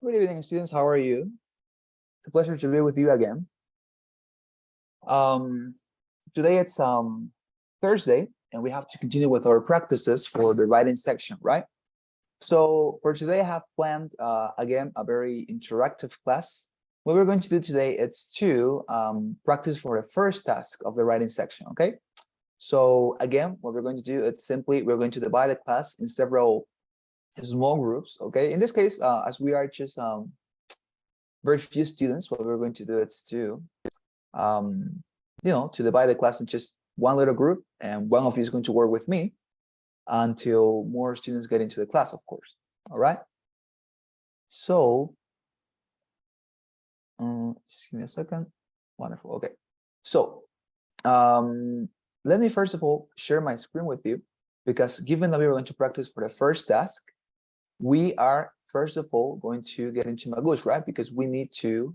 Good evening, students. How are you? It's a pleasure to be with you again. Um, Today it's Thursday, and we have to continue with our practices for the writing section, right? So for today, I have planned again a very interactive class. What we're going to do today is to practice for the first task of the writing section. Okay. So again, what we're going to do is simply we're going to divide the class in several small groups. Okay. In this case, as we are just very few students, what we're going to do is to to divide the class in just one little group, and one of you is going to work with me until more students get into the class, of course. All right. So just give me a second. Wonderful. Okay. So let me first of all share my screen with you, because given that we were going to practice for the first task, we are first of all going to get into Magush, right? Because we need to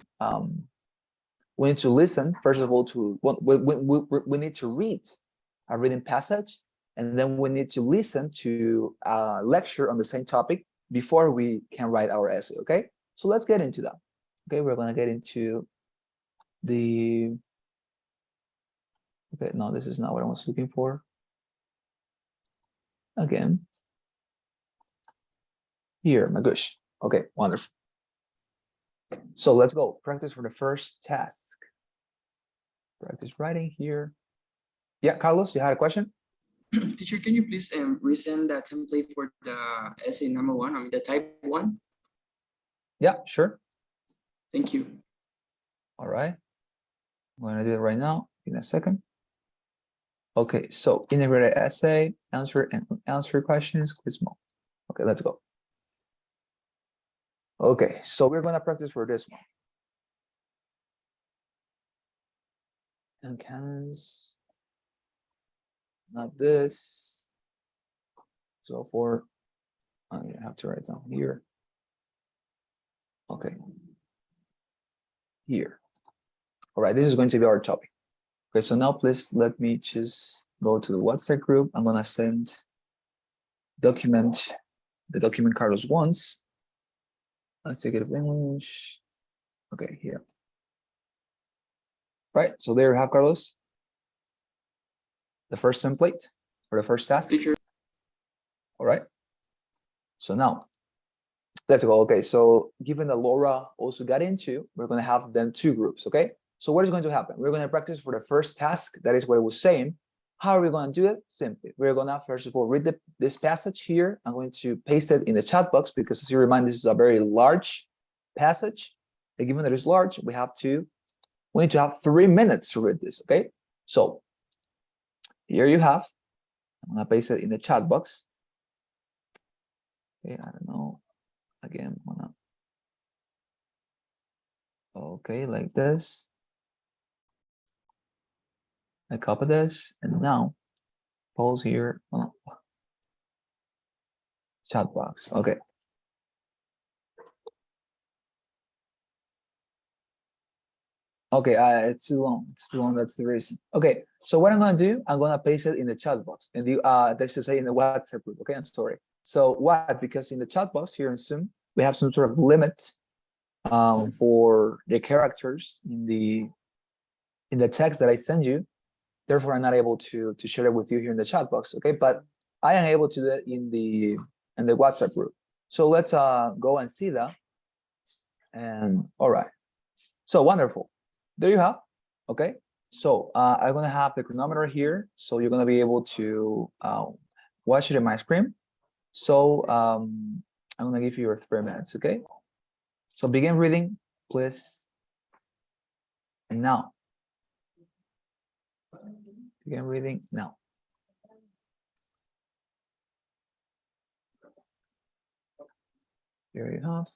listen first of all to we need to read a reading passage, and then we need to listen to a lecture on the same topic before we can write our essay. Okay, so let's get into that. Okay, we're going to get into the okay, no, this is not what I was looking for. Again, here, Magush. Okay, wonderful. So let's go practice for the first task. Practice writing here. Yeah, Carlos, you had a question? Teacher, can you please resend that template for the essay number one? I mean, the type one. Yeah, sure. Thank you. All right. I'm going to do it right now. Give me a second. Okay, so integrated essay, answer and unanswered questions, quiz mode. Okay, let's go. Okay, so we're going to practice for this one. And cans, not this. So for, I have to write down here. Okay, here. All right, this is going to be our topic. Okay, so now please let me just go to the WhatsApp group. I'm gonna send the document Carlos wants. Let's take it of English. Okay, here. Right, so there you have, Carlos, the first template for the first task. Teacher. All right, so now let's go. Okay, so given that Laura also got into, we're going to have then two groups. Okay, so what is going to happen? We're going to practice for the first task. That is what it was saying. How are we going to do it? Simply, we're going to first of all read this passage here. I'm going to paste it in the chat box, because as you remind, this is a very large passage. And given that it's large, we need to have 3 minutes to read this. Okay, so here you have. I'm going to paste it in the chat box. Okay, I don't know. Again, okay, like this. I copy this, and now pause here. Chat box. Okay. Okay, it's too long. It's too long. That's the reason. Okay, so what I'm gonna do, I'm gonna paste it in the chat box, and there's to say in the WhatsApp group. Okay, I'm sorry. So what? Because in the chat box here in Zoom, we have some sort of limit for the characters in the text that I send you. Therefore, I'm not able to share it with you here in the chat box. Okay, but I am able to do that in the WhatsApp group. So let's go and see that. And all right, so wonderful. There you have. Okay, so I'm gonna have the chronometer here, so you're gonna be able to watch it in my screen. So I'm gonna give you your 3 minutes. Okay, so begin reading, please. And now, begin reading now. Here you have.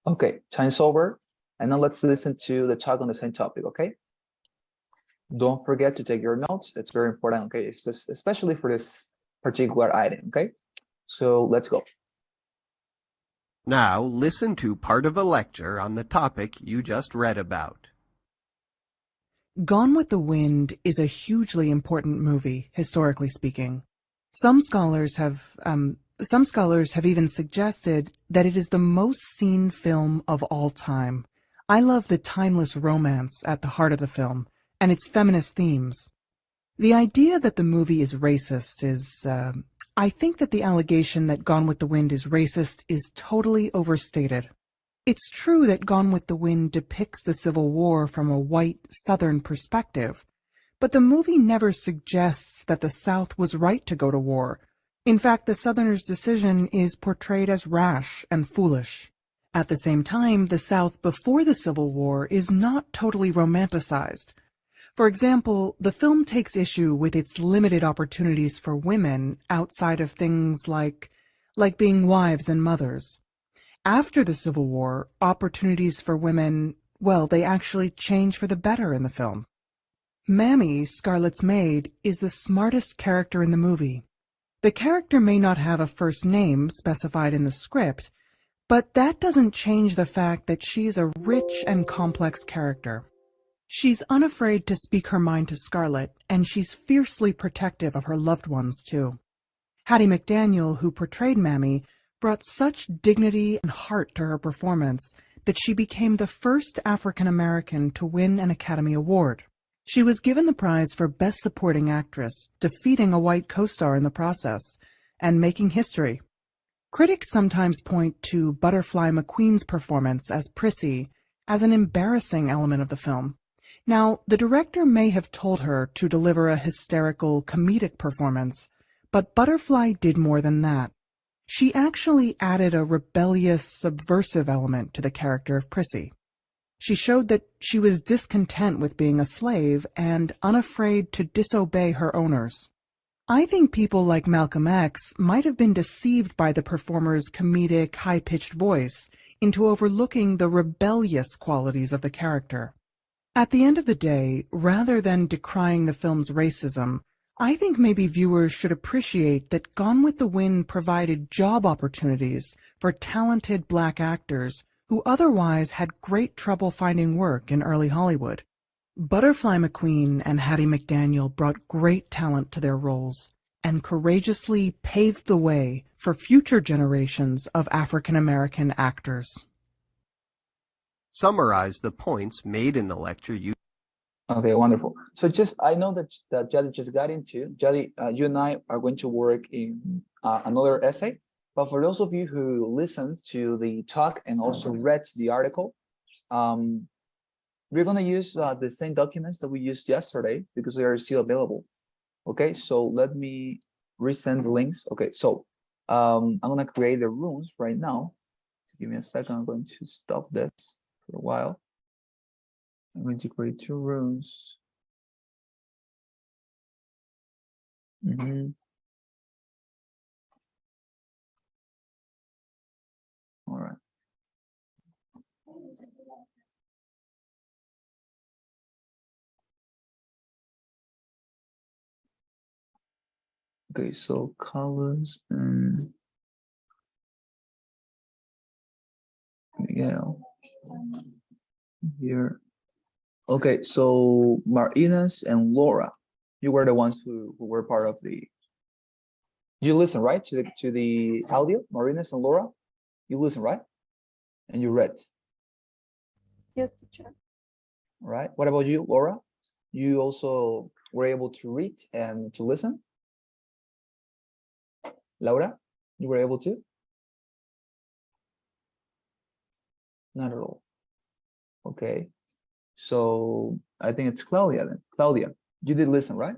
Okay, time's over. And now let's listen to the talk on the same topic, okay? Don't forget to take your notes. It's very important, okay? Especially for this particular item, okay? So let's go. Now listen to part of a lecture on the topic you just read about. Gone with the Wind is a hugely important movie, historically speaking. Some scholars have even suggested that it is the most seen film of all time. I love the timeless romance at the heart of the film and its feminist themes. The idea that the movie is racist is, I think that the allegation that Gone with the Wind is racist is totally overstated. It's true that Gone with the Wind depicts the Civil War from a white Southern perspective, but the movie never suggests that the South was right to go to war. In fact, the Southerners' decision is portrayed as rash and foolish. At the same time, the South before the Civil War is not totally romanticized. For example, the film takes issue with its limited opportunities for women outside of things like being wives and mothers. After the Civil War, opportunities for women, well, they actually change for the better in the film. Mammy, Scarlett's maid, is the smartest character in the movie. The character may not have a first name specified in the script, but that doesn't change the fact that she's a rich and complex character. She's unafraid to speak her mind to Scarlett, and she's fiercely protective of her loved ones, too. Hattie McDaniel, who portrayed Mammy, brought such dignity and heart to her performance that she became the first African American to win an Academy Award. She was given the prize for Best Supporting Actress, defeating a white co-star in the process, and making history. Critics sometimes point to Butterfly McQueen's performance as Prissy as an embarrassing element of the film. Now, the director may have told her to deliver a hysterical, comedic performance, but Butterfly did more than that. She actually added a rebellious, subversive element to the character of Prissy. She showed that she was discontent with being a slave and unafraid to disobey her owners. I think people like Malcolm X might have been deceived by the performer's comedic, high-pitched voice into overlooking the rebellious qualities of the character. At the end of the day, rather than decrying the film's racism, I think maybe viewers should appreciate that Gone with the Wind provided job opportunities for talented black actors who otherwise had great trouble finding work in early Hollywood. Butterfly McQueen and Hattie McDaniel brought great talent to their roles and courageously paved the way for future generations of African American actors. Summarize the points made in the lecture you. Okay, wonderful. So I know that Jelly just got into. Jelly, you and I are going to work in another essay, but for those of you who listened to the talk and also read the article, we're going to use the same documents that we used yesterday because they are still available. Okay, so let me resend the links. Okay, so I'm going to create the rooms right now. Give me a second. I'm going to stop this for a while. I'm going to create 2 rooms. All right. Okay, so colors and Miguel here. Okay, so Marinas and Laura, you were the ones who were part of the. You listen, right, to the audio, Marinas and Laura. You listen, right, and you read. Yes, teacher. Right. What about you, Laura? You also were able to read and to listen. Laura, you were able to? Not at all. Okay. So I think it's Claudia then. Claudia, you did listen, right?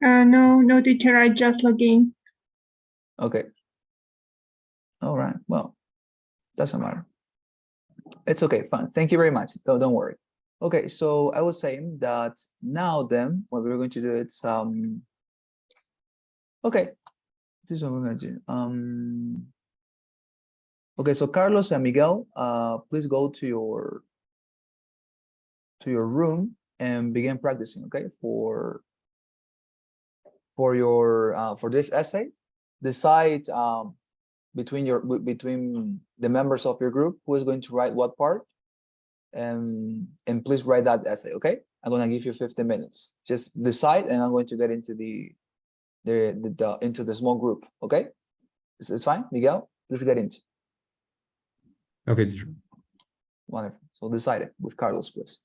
No, teacher. I just log in. Okay. All right. Well, doesn't matter. It's okay. Fine. Thank you very much. Don't worry. Okay. So I was saying that now then what we're going to do it's okay. This is what we're going to do. Okay, so Carlos and Miguel, please go to your room and begin practicing, okay? For this essay, decide between the members of your group who is going to write what part, and please write that essay, okay? I'm gonna give you 15 minutes. Just decide, and I'm going to get into into the small group, okay? It's fine, Miguel. Let's get into. Okay, teacher. Wonderful. So decide it with Carlos, please.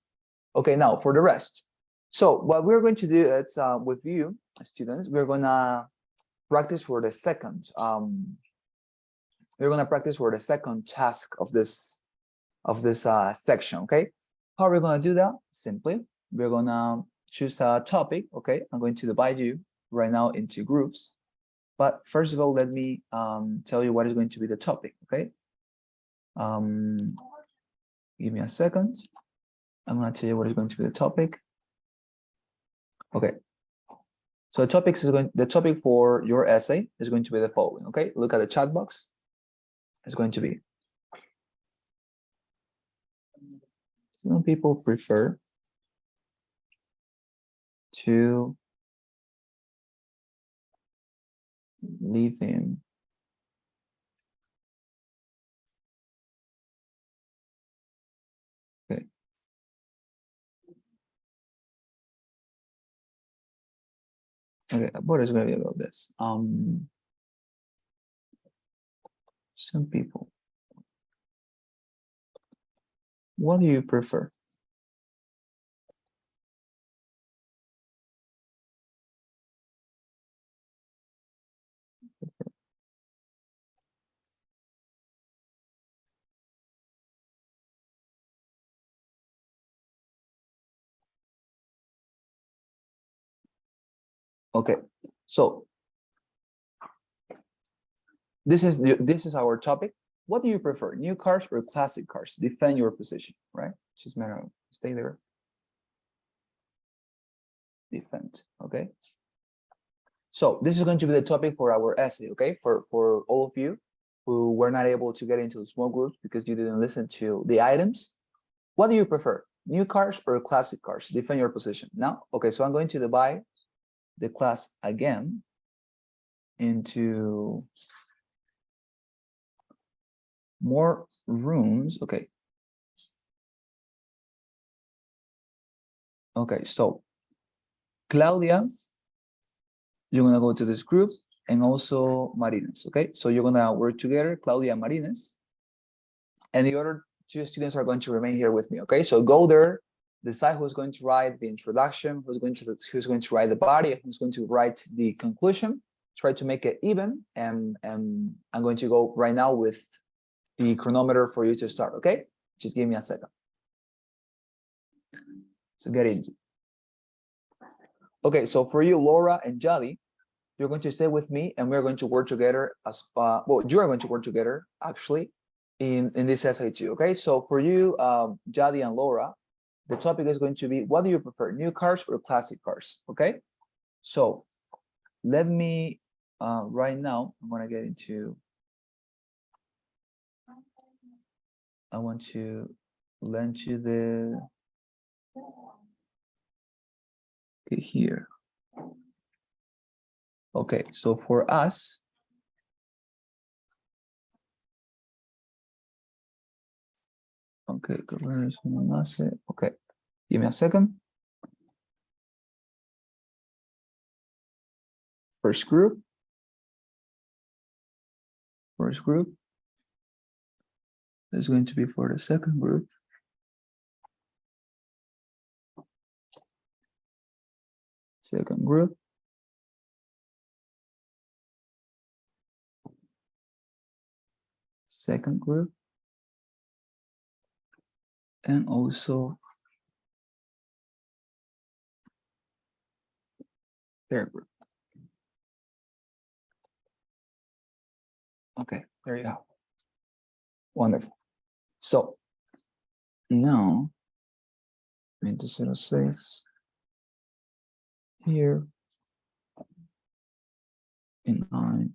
Okay, now for the rest. So what we're going to do is with you students, we're gonna practice for the second. We're gonna practice for the second task of this section. Okay, how are we gonna do that? Simply, we're gonna choose a topic. Okay, I'm going to divide you right now into groups. But first of all, let me tell you what is going to be the topic. Okay. Give me a second. I'm going to tell you what is going to be the topic. Okay. So the topic for your essay is going to be the following. Okay. Look at the chat box. It's going to be. Some people prefer to live in okay, what is going to be about this? Some people. What do you prefer? Okay, so this is our topic. What do you prefer, new cars or classic cars? Defend your position, right? Just matter of stay there. Defend. Okay. So this is going to be the topic for our essay. Okay, for all of you who were not able to get into the small groups because you didn't listen to the items. What do you prefer, new cars or classic cars? Defend your position. Now, okay, so I'm going to divide the class again into more rooms. Okay. Okay, so Claudia, you're gonna go to this group, and also Marines. Okay, so you're gonna work together, Claudia and Marines, and the other two students are going to remain here with me. Okay, so go there, decide who's going to write the introduction, who's going to write the body, and who's going to write the conclusion. Try to make it even, and I'm going to go right now with the chronometer for you to start. Okay, just give me a second. So get into. Okay, so for you, Laura and Jolly, you're going to stay with me, and we're going to work together as well. You are going to work together actually in this essay too. Okay, so for you, Jolly and Laura, the topic is going to be, what do you prefer, new cars or classic cars? Okay, so let me right now. I'm gonna get into. I want to lend you the. Okay, here. Okay, so for us, okay, okay, give me a second. First group is going to be for the second group. Second group. Second group. And also third group. Okay, there you go. Wonderful. So now, 2006 here in 9.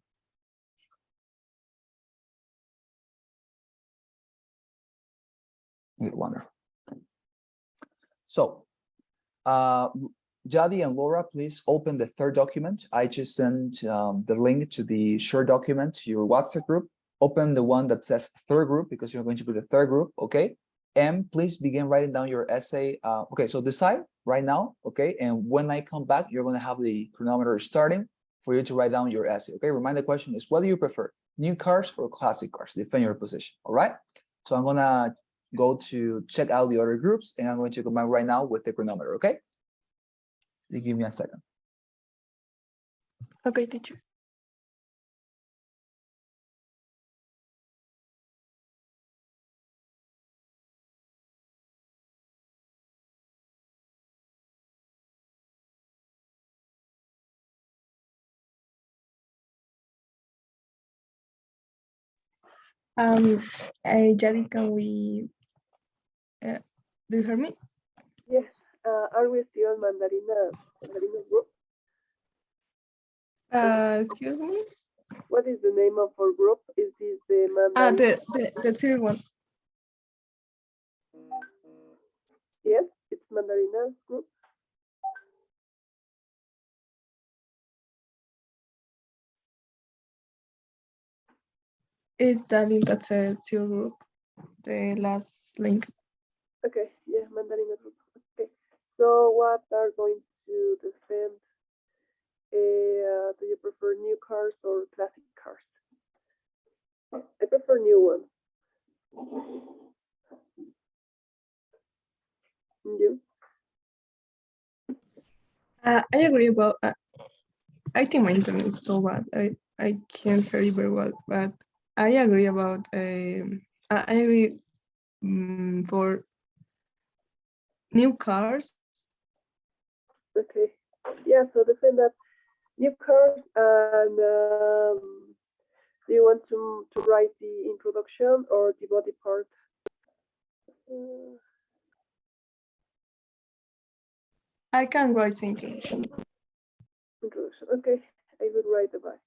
Good, wonderful. So, Jadi and Laura, please open the third document. I just sent the link to the short document to your WhatsApp group. Open the one that says third group because you're going to be the third group, okay? And please begin writing down your essay. Okay, so decide right now, okay? And when I come back, you're gonna have the chronometer starting for you to write down your essay, okay? Remind the question is, what do you prefer, new cars or classic cars? Defend your position, all right? So I'm gonna go to check out the other groups and I'm going to come back right now with the chronometer, okay? You give me a second. Okay, teacher. Jadi, can we? Do you hear me? Yes. Are we still Mandarina group? Excuse me. What is the name of our group? Is this the Mandarina? The third one. Yes, it's Mandarina group. It's the link that says your group. The last link. Okay, yeah, Mandarina group. Okay. So what are going to defend? Do you prefer new cars or classic cars? I prefer new ones. And you? I agree about. I think my internet is so bad. I can't hear you very well, but I agree about. I agree for new cars. Okay. Yeah, so defend that new cars and do you want to write the introduction or the body part? I can write the introduction. Introduction. Okay, I will write the body.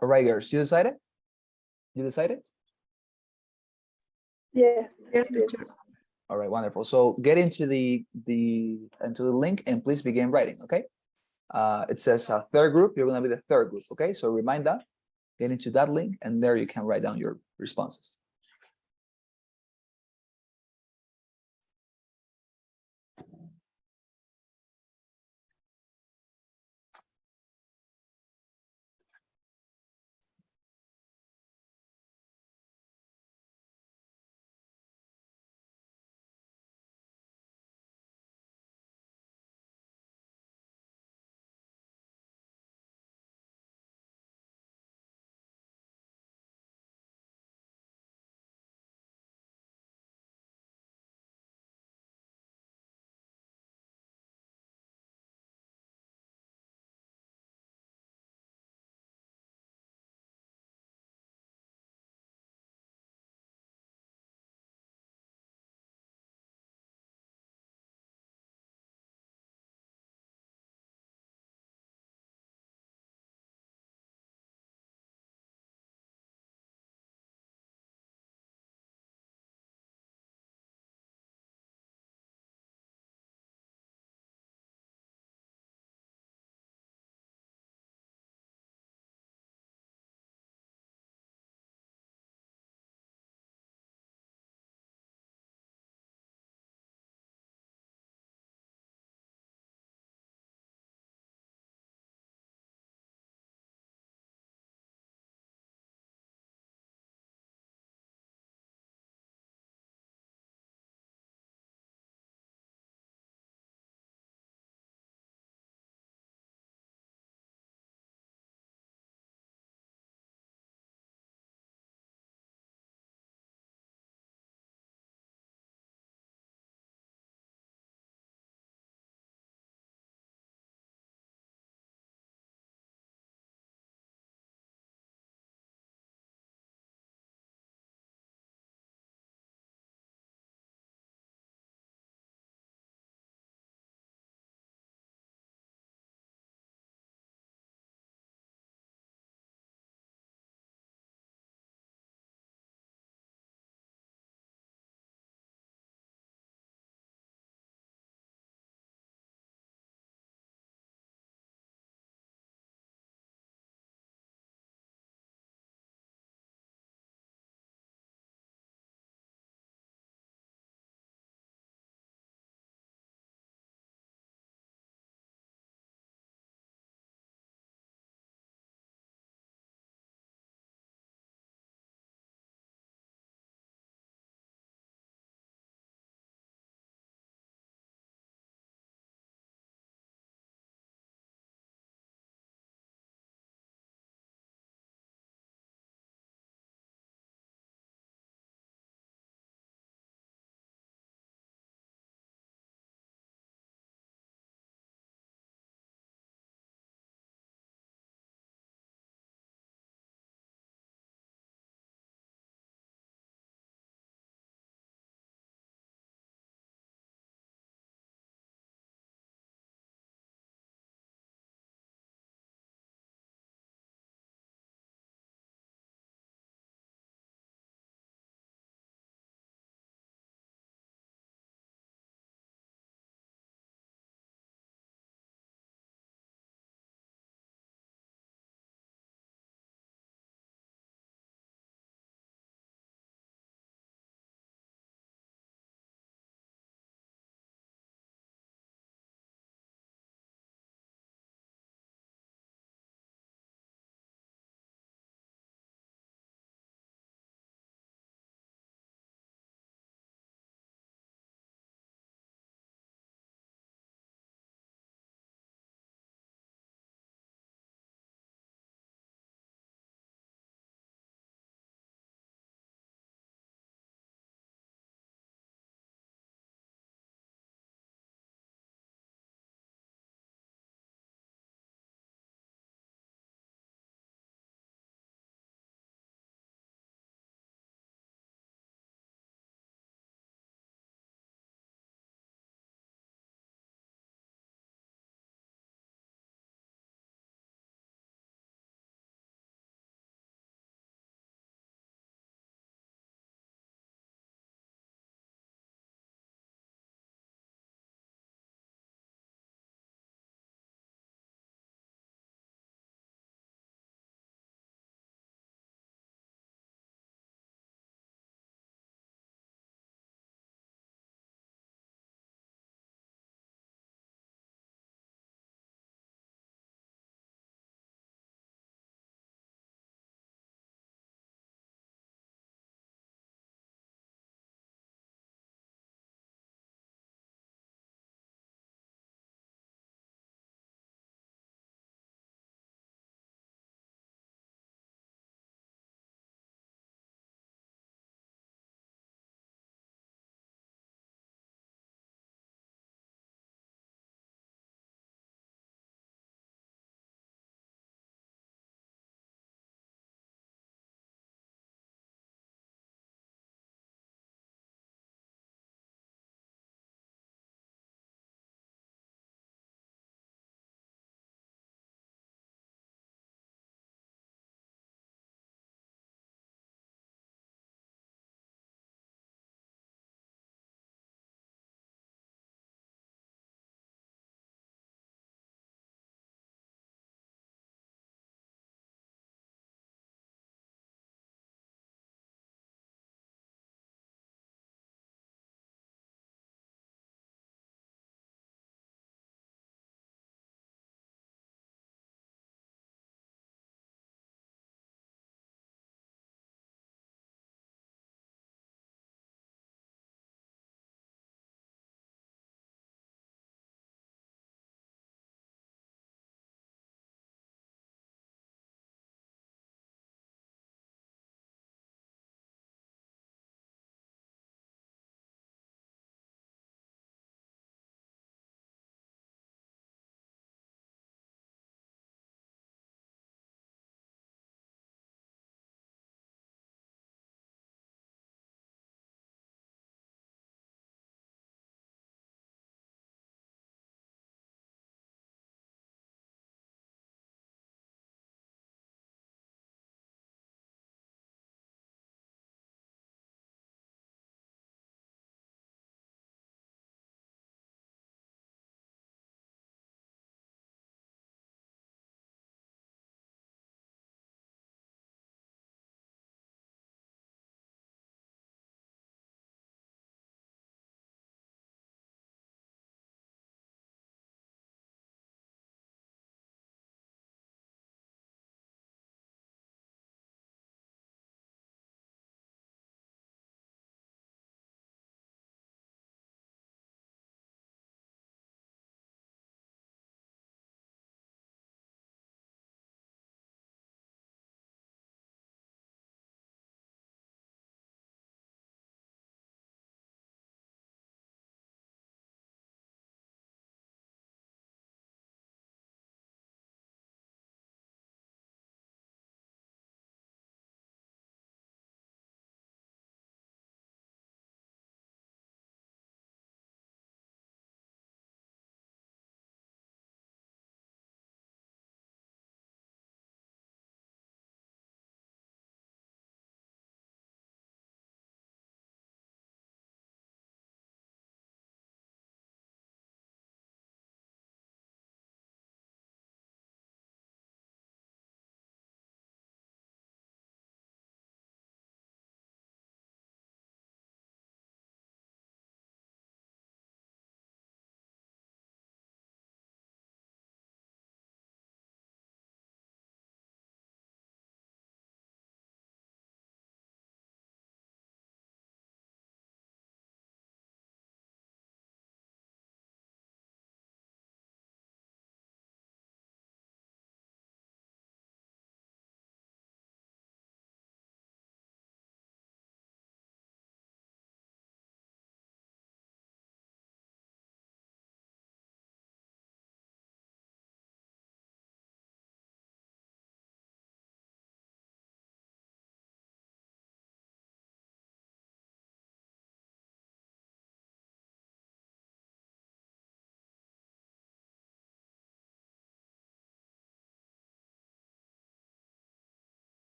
All right, girls, you decided? You decided? Yes, Yes, yes. teacher. All right, wonderful. So get into the link and please begin writing, okay? It says third group, you're gonna be the third group, okay? So remind that, get into that link and there you can write down your responses.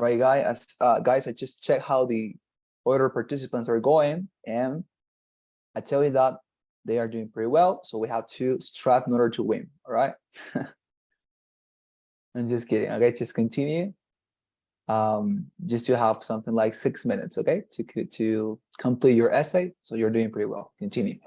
right, guys, I just check how the other participants are going, and I tell you that they are doing pretty well. So we have to strive in order to win. All right. I'm just kidding. Okay, just continue. Just to have something like 6 minutes, okay, to complete your essay. So you're doing pretty well. Continue.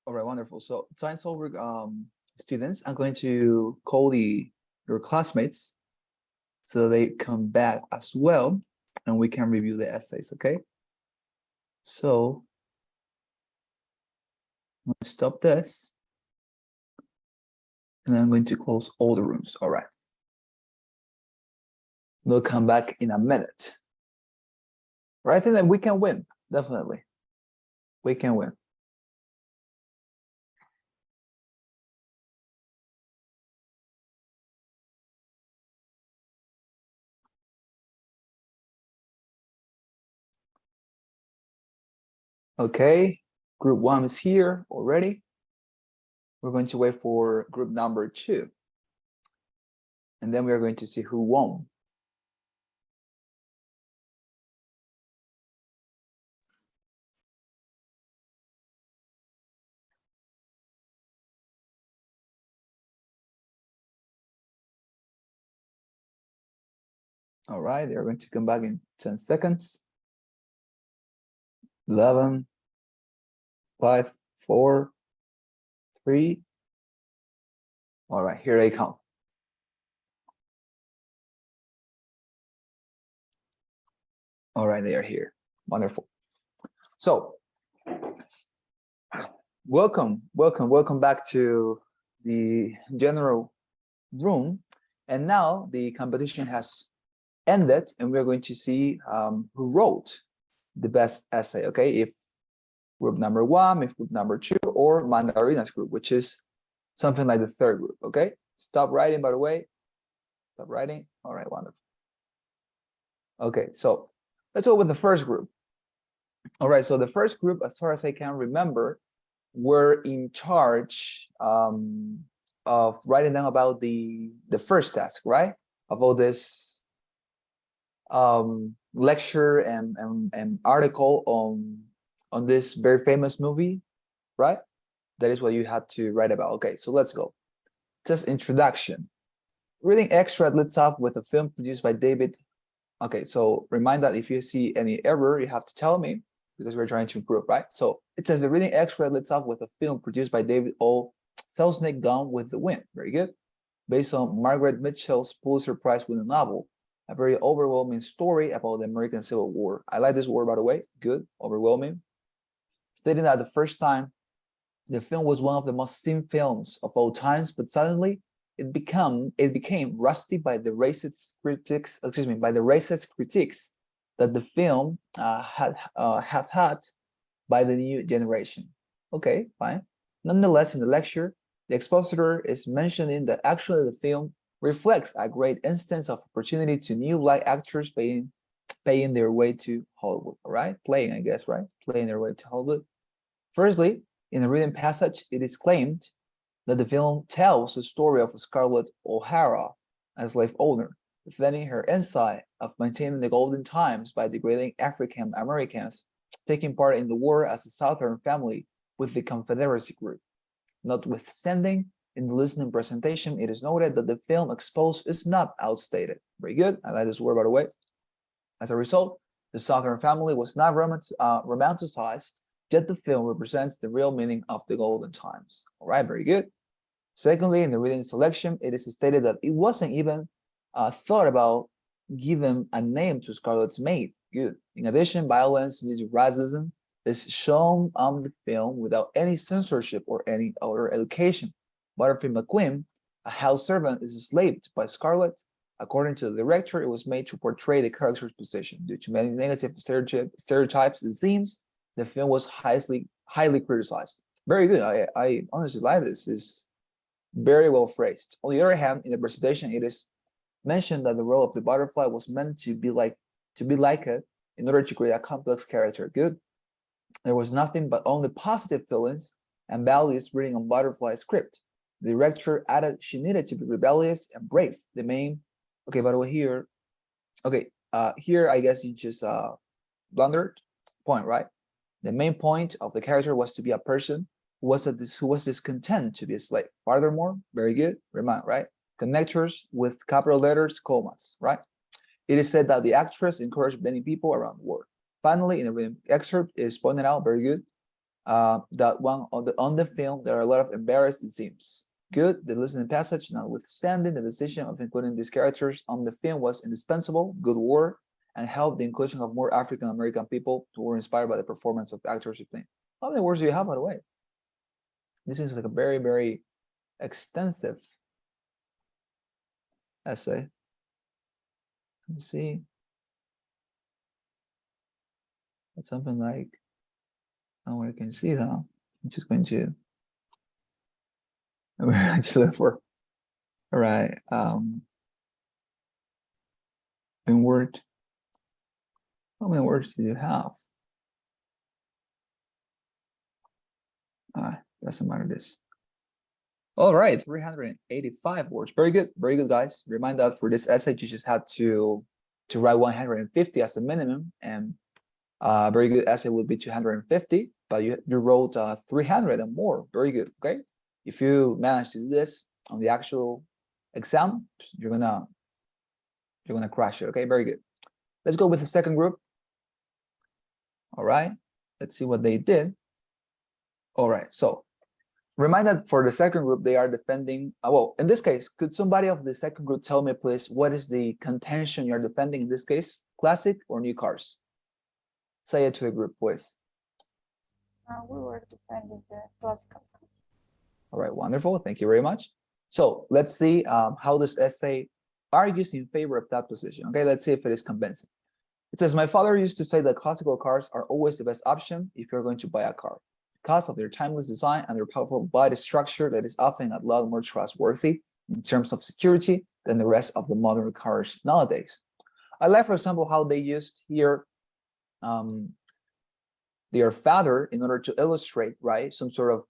All right, wonderful. So science homework students, I'm going to call your classmates so they come back as well and we can review the essays, okay? So I'm going to stop this and I'm going to close all the rooms. All right. They'll come back in a minute. Right? I think that we can win, definitely. We can win. Okay, group 1 is here already. We're going to wait for group number 2. And then we are going to see who won. All right, they're going to come back in 10 seconds. 11, 5, 4, 3. All right, here they come. All right, they are here. Wonderful. So, welcome back to the general room. And now the competition has ended, and we're going to see who wrote the best essay. Okay, if group number 1, if group number 2, or Mandarina's group, which is something like the third group. Okay, stop writing, by the way. Stop writing. All right, wonderful. Okay, so let's go with the first group. All right, so the first group, as far as I can remember, were in charge of writing down about the first task, right? About this lecture and article on this very famous movie, right? That is what you had to write about. Okay, so let's go. Just introduction. Reading extract leads off with a film produced by David. Okay, so remind that if you see any error, you have to tell me because we're trying to improve, right? So it says the reading extract leads off with a film produced by David O. Selznick, Gone with the Wind. Very good. Based on Margaret Mitchell's Pulitzer Prize-winning novel, a very overwhelming story about the American Civil War. I like this word, by the way. Good, overwhelming. Stating that the first time the film was one of the most seen films of all times, but suddenly it became rusty by the racist critics. By the racist critiques that the film have had by the new generation. Okay, fine. Nonetheless, in the lecture, the expositor is mentioning that actually the film reflects a great instance of opportunity to new black actors paying their way to Hollywood. All right, playing, I guess, right? Playing their way to Hollywood. Firstly, in the reading passage, it is claimed that the film tells the story of Scarlett O'Hara, a slave owner, defending her insight of maintaining the golden times by degrading African Americans taking part in the war as a Southern family with the Confederacy group. Notwithstanding, in the listening presentation, it is noted that the film exposed is not outstated. Very good. I like this word, by the way. As a result, the Southern family was not romanticized, yet the film represents the real meaning of the golden times. All right, very good. Secondly, in the reading selection, it is stated that it wasn't even thought about giving a name to Scarlett's maid. Good. In addition, violence due to racism is shown on the film without any censorship or any other education. Butterfield McQueen, a house servant, is enslaved by Scarlett. According to the director, it was made to portray the character's position. Due to many negative stereotypes, it seems the film was highly criticized. Very good. I honestly like this. It's very well phrased. On the other hand, in the presentation, it is mentioned that the role of the butterfly was meant to be like it in order to create a complex character. Good. There was nothing but only positive feelings and values written on Butterfly's script. The director added she needed to be rebellious and brave. The main, okay, by the way, here, okay, here I guess you just blundered point, right? The main point of the character was to be a person who was discontent to be a slave. Furthermore, very good, remind, right? Connectors with capital letters, commas, right? It is said that the actress encouraged many people around the world. Finally, in the excerpt is pointed out, very good, that one on the film, there are a lot of embarrassed scenes. Good, the listening passage, notwithstanding the decision of including these characters on the film was indispensable. Good work, and helped the inclusion of more African American people who were inspired by the performance of the actors who played. How many words do you have, by the way? This is like a very, very extensive essay. Let me see. It's something like, oh, I can see that. I'm just going to, we're actually for, all right, in Word, how many words do you have? Doesn't matter this. All right, 385 words. Very good, guys. Remind us for this essay, you just had to write 150 as a minimum, and a very good essay would be 250, but you wrote 300 and more. Very good. Okay, if you manage to do this on the actual exam, you're gonna crush it. Okay, very good. Let's go with the second group. All right, let's see what they did. All right, so remind that for the second group, they are defending, well, in this case, could somebody of the second group tell me, please, what is the contention you're defending in this case? Classic or new cars? Say it to the group, please. We were defending the classical. All right, wonderful. Thank you very much. So let's see how this essay argues in favor of that position. Okay, let's see if it is convincing. It says, my father used to say that classical cars are always the best option if you're going to buy a car, because of their timeless design and their powerful body structure that is often a lot more trustworthy in terms of security than the rest of the modern cars nowadays. I like, for example, how they used here their father in order to illustrate, right, some sort of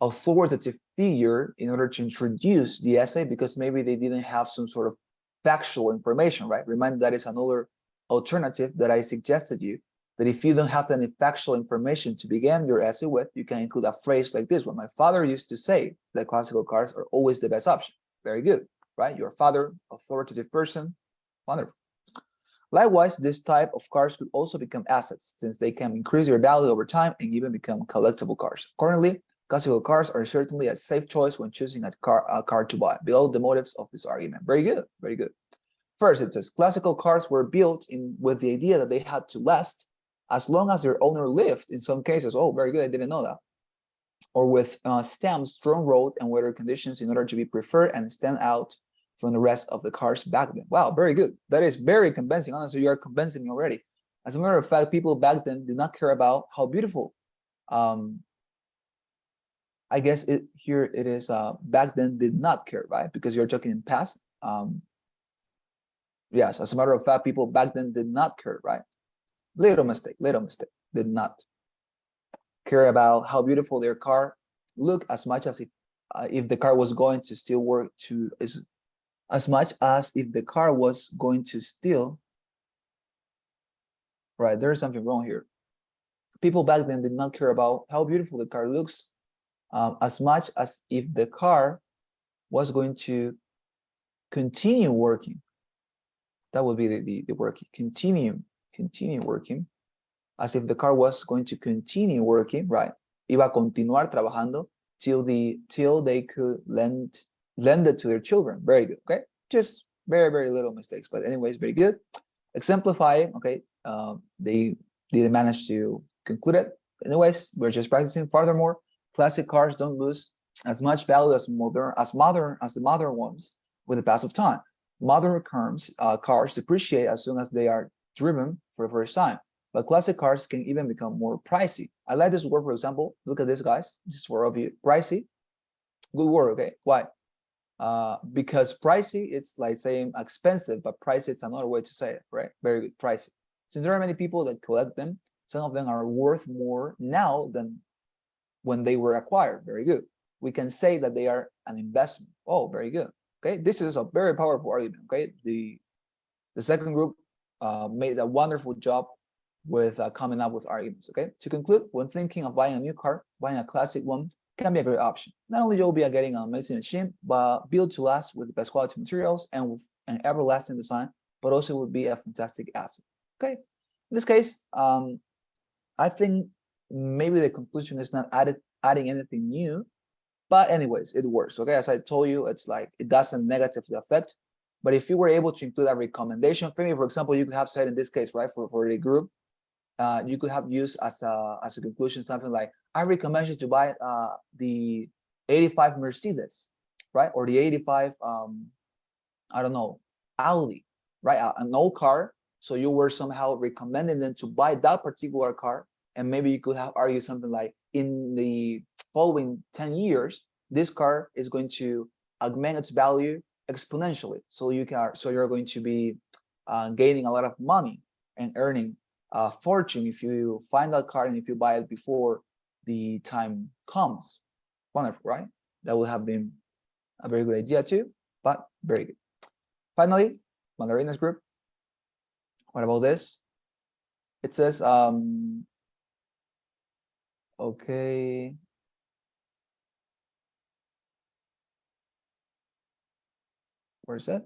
authoritative figure in order to introduce the essay, because maybe they didn't have some sort of factual information, right? Remember, that is another alternative that I suggested you, that if you don't have any factual information to begin your essay with, you can include a phrase like this one. My father used to say that classical cars are always the best option. Very good, right? Your father, authoritative person, wonderful. Likewise, this type of cars could also become assets, since they can increase their value over time and even become collectible cars. Accordingly, classical cars are certainly a safe choice when choosing a car to buy. Below the motives of this argument. Very good, very good. First, it says classical cars were built with the idea that they had to last as long as their owner lived. In some cases, oh, very good, I didn't know that. Or with strong road and weather conditions in order to be preferred and stand out from the rest of the cars back then. Wow, very good. That is very convincing. Honestly, you are convincing me already. As a matter of fact, people back then did not care about how beautiful. I guess here it is. Back then did not care, right? Because you're talking in past. Yes, as a matter of fact, people back then did not care, right? Little mistake, did not care about how beautiful their car looked as much as if the car was going to still work as much as if the car was going to still, right? There's something wrong here. People back then did not care about how beautiful the car looks as much as if the car was going to continue working. That would be the working, continue working, as if the car was going to continue working, right? Iba a continuar trabajando till they could lend it to their children. Very good, okay? Just very, very little mistakes, but anyways, very good. Exemplifying, okay? They didn't manage to conclude it. Anyways, we're just practicing. Furthermore, classic cars don't lose as much value as the modern ones with the pass of time. Modern cars depreciate as soon as they are driven for the first time, but classic cars can even become more pricey. I like this word, for example. Look at this, guys. This is for all of you. Pricey. Good word, okay? Why? Because pricey, it's like saying expensive, but pricey, it's another way to say it, right? Very good, pricey. Since there are many people that collect them, some of them are worth more now than when they were acquired. Very good. We can say that they are an investment. Oh, very good. Okay, this is a very powerful argument. Okay, the second group made a wonderful job with coming up with arguments. Okay, to conclude, when thinking of buying a new car, buying a classic one can be a great option. Not only you'll be getting an amazing machine, but built to last with the best quality materials and with an everlasting design, but also would be a fantastic asset. Okay, in this case, I think maybe the conclusion is not adding anything new, but anyways, it works. Okay, as I told you, it's like it doesn't negatively affect. But if you were able to include a recommendation for me, for example, you could have said in this case, right, for the group, you could have used as a conclusion something like, I recommend you to buy the 85 Mercedes, right, or the 85 I don't know, Audi, right, an old car. So you were somehow recommending them to buy that particular car, and maybe you could have argued something like, in the following 10 years, this car is going to augment its value exponentially. So you're going to be gaining a lot of money and earning a fortune if you find that car and if you buy it before the time comes. Wonderful, right? That would have been a very good idea too, but very good. Finally, Mandarina's group. What about this? It says, okay. Where is that?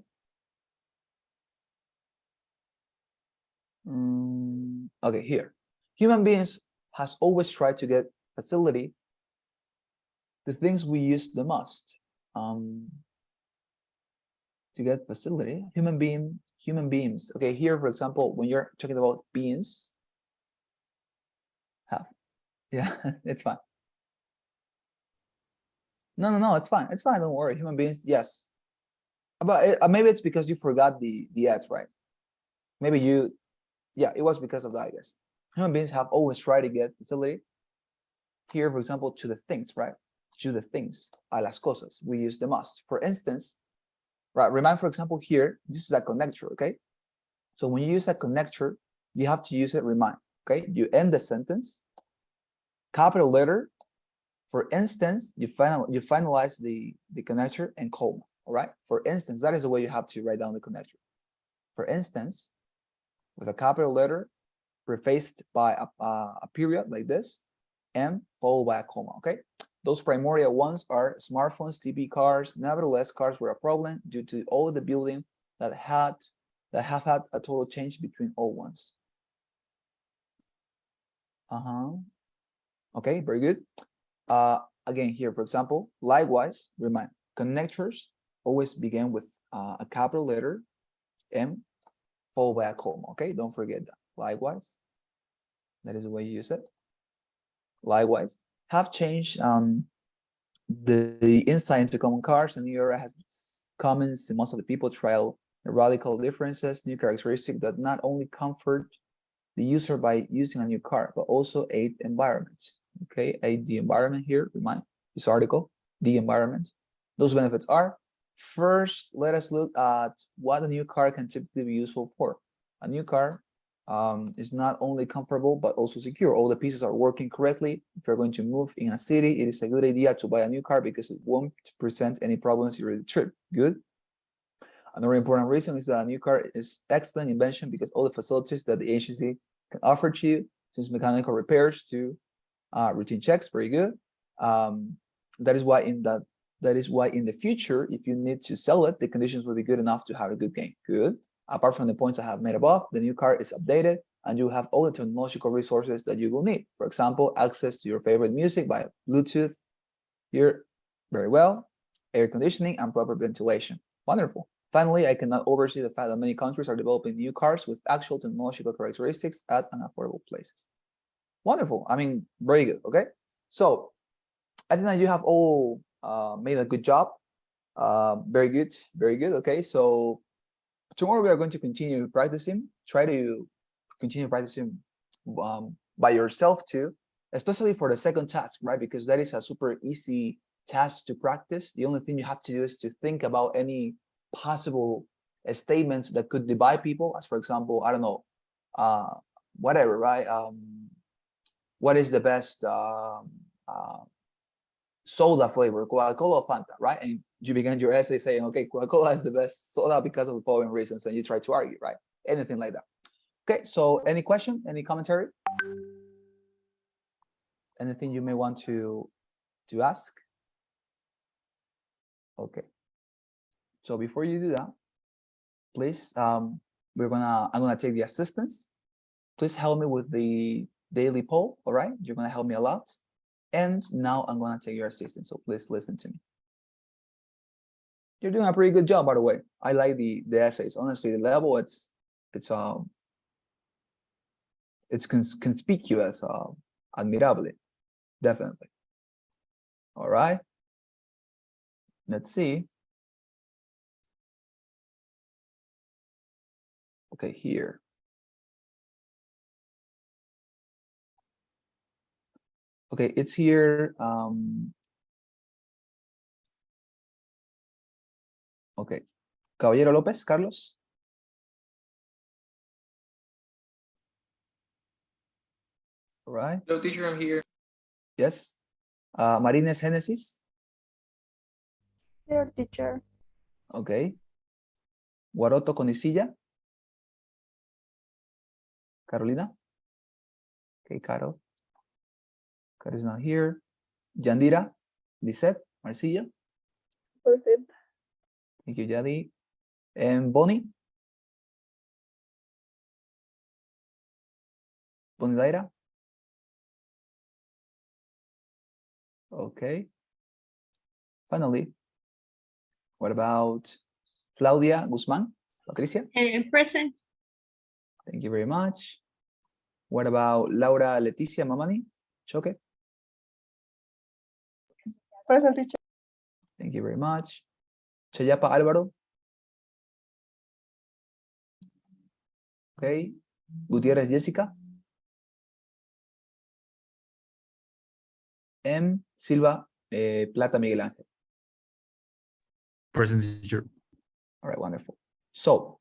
Okay, here. Human beings has always tried to get facility the things we use the most. To get facility, human beings. Okay, here, for example, when you're talking about beings, have, yeah, it's fine. No, it's fine. It's fine. Don't worry. Human beings, yes. But maybe it's because you forgot the s, right? Maybe you, yeah, it was because of that, I guess. Human beings have always tried to get facility. Here, for example, to the things, right? To the things, a las cosas, we use the most. For instance, right, remind, for example, here, this is a connector, okay? So when you use a connector, you have to use it, remind, okay? You end the sentence, capital letter. For instance, you finalize the connector and comma, all right? For instance, that is the way you have to write down the connector. For instance, with a capital letter, prefaced by a period like this, and followed by a comma, okay? Those primordial ones are smartphones, TV, cars. Nevertheless, cars were a problem due to all the building that have had a total change between old ones. Okay, very good. Again, here, for example, likewise, remind, connectors always begin with a capital letter M followed by a comma, okay? Don't forget that. Likewise, that is the way you use it. Likewise, have changed the insight into common cars. A new era has comments, and most of the people trial radical differences, new characteristics that not only comfort the user by using a new car, but also aid environment. Okay, aid the environment here, remind this article, the environment. Those benefits are, first, let us look at what a new car can typically be useful for. A new car is not only comfortable, but also secure. All the pieces are working correctly. If you're going to move in a city, it is a good idea to buy a new car because it won't present any problems during the trip. Good. Another important reason is that a new car is excellent invention because all the facilities that the agency can offer to you, since mechanical repairs to routine checks, very good. That is why in the future, if you need to sell it, the conditions will be good enough to have a good gain. Good. Apart from the points I have made above, the new car is updated and you have all the technological resources that you will need. For example, access to your favorite music by Bluetooth. Here, very well. Air conditioning and proper ventilation. Wonderful. Finally, I cannot oversee the fact that many countries are developing new cars with actual technological characteristics at unaffordable places. Wonderful. I mean, very good. Okay. So I think that you have all made a good job. Very good. Very good. Okay. So tomorrow we are going to continue practicing. Try to continue practicing by yourself too, especially for the second task, right? Because that is a super easy task to practice. The only thing you have to do is to think about any possible statements that could divide people, as for example, I don't know, whatever, right? What is the best soda flavor, Coca-Cola or Fanta, right? And you begin your essay saying, okay, Coca-Cola is the best soda because of the following reasons, and you try to argue, right? Anything like that. Okay, so any question, any commentary? Anything you may want to ask? Okay. So before you do that, please, I'm gonna take the assistance. Please help me with the daily poll. All right, you're gonna help me a lot. And now I'm gonna take your assistance. So please listen to me. You're doing a pretty good job, by the way. I like the essays. Honestly, the level it's conspicuous, admirably, definitely. All right. Let's see. Okay, here. Okay, it's here. Okay. Caballero López, Carlos. All right. Hello, teacher, I'm here. Yes. Marines Genesis. Here, teacher. Okay. Guaroto Conicilla. Carolina. Okay, Caro. Caro is not here. Yandira. Lisette. Marcilla. Present. Thank you, Yadi. And Bonnie. Bonnie Daira. Okay. Finally, what about Claudia Guzman? Patricia? Present. Thank you very much. What about Laura Leticia Mamani? Choque? Present, teacher. Thank you very much. Chayapa Álvaro? Okay. Gutierrez Jessica? M. Silva Plata Miguel Ángel. Present, teacher. All right, wonderful. So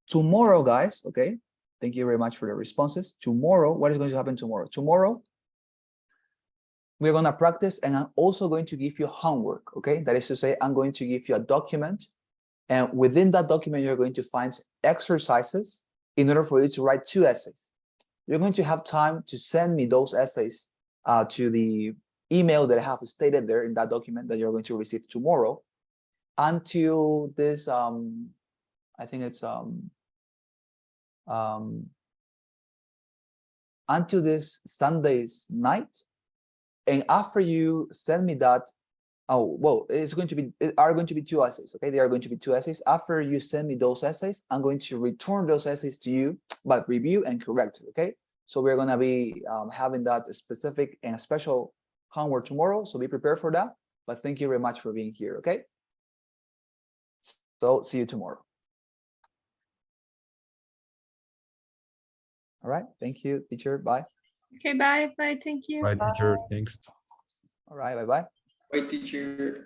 tomorrow, guys, okay, thank you very much for the responses. Tomorrow, what is going to happen tomorrow? Tomorrow, we're going to practice, and I'm also going to give you homework, okay? That is to say, I'm going to give you a document, and within that document, you're going to find exercises in order for you to write 2 essays. You're going to have time to send me those essays to the email that I have stated there in that document that you're going to receive tomorrow until this, I think it's until this Sunday's night. And after you send me that, oh, well, it's going to be, it are going to be 2 essays, okay? They are going to be 2 essays. After you send me those essays, I'm going to return those essays to you, but review and correct, okay? So we're gonna be having that specific and special homework tomorrow, so be prepared for that. But thank you very much for being here, okay? So see you tomorrow. All right, thank you, teacher, bye. Okay, bye. Bye. Thank you. Right, teacher. Thanks. All right, bye-bye. Bye, teacher.